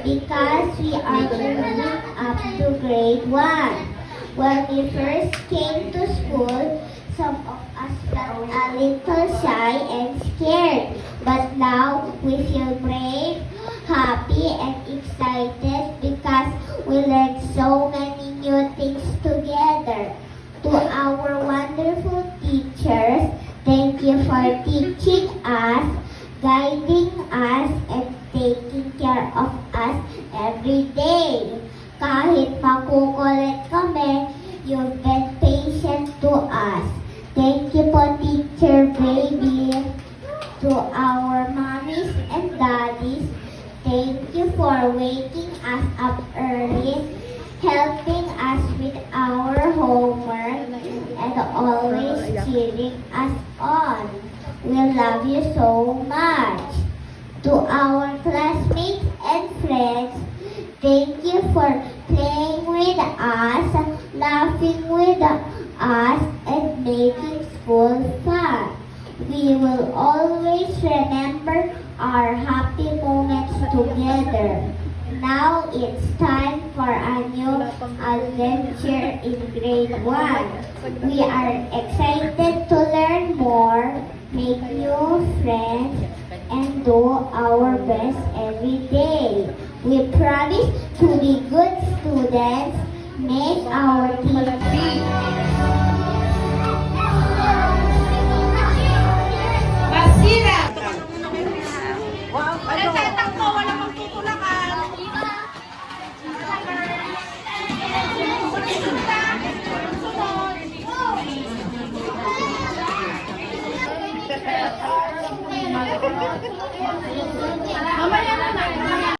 because we are moving up to grade 1. When we first came to school, some of us felt a little shy and scared. But now we feel brave, happy, and excited because we learned so many new things together. To our wonderful teachers, thank you for teaching us, guiding us, and taking care of us every day. Kahit makukulit kami, you've been patient to us. Thank you po, Teacher Baby. To our mommies and daddies, thank you for waking us up early, helping us with our homework, and always cheering us on. We love you so much. To our classmates and friends, thank you for playing with us, laughing with us, and making school fun. We will always remember our happy moments together. Now it's time for a new adventure in grade 1. We are excited to learn more, make new friends, and do our best every day. We promise to be good students, make our team